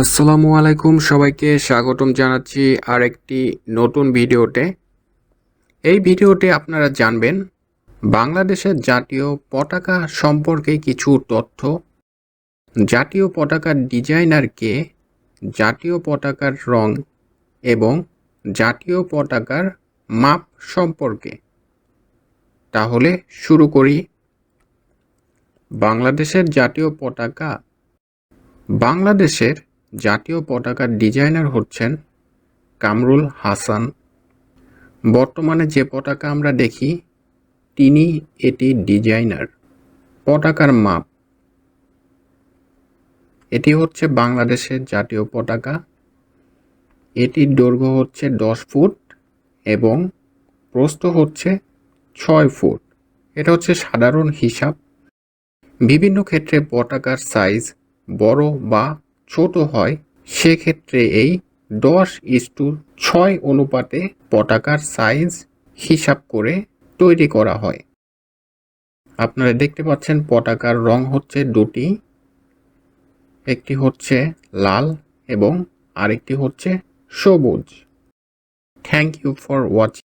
আসসালামু আলাইকুম, সবাইকে স্বাগতম জানাচ্ছি আরেকটি নতুন ভিডিওতে। এই ভিডিওতে আপনারা জানবেন বাংলাদেশের জাতীয় পতাকা সম্পর্কে কিছু তথ্য, জাতীয় পতাকার ডিজাইনার কে, জাতীয় পতাকার রং এবং জাতীয় পতাকার মাপ সম্পর্কে। তাহলে শুরু করি। বাংলাদেশের জাতীয় পতাকা। বাংলাদেশের জাতীয় পতাকার ডিজাইনার হচ্ছেন কামরুল হাসান। বর্তমানে যে পতাকা আমরা দেখি তিনি এটি ডিজাইনার। পতাকার মাপ, এটি হচ্ছে বাংলাদেশের জাতীয় পতাকা। এটির দৈর্ঘ্য হচ্ছে 10 ফুট এবং প্রস্থ হচ্ছে 6 ফুট। এটা হচ্ছে সাধারণ হিসাব। বিভিন্ন ক্ষেত্রে পতাকার সাইজ বড় বা ছোট হয়, সেক্ষেত্রে এই 10:6 অনুপাতে পতাকার সাইজ হিসাব করে তৈরি করা হয়। আপনারা দেখতে পাচ্ছেন পতাকার রং হচ্ছে দুটি, একটি হচ্ছে লাল এবং আরেকটি হচ্ছে সবুজ। Thank you for watching.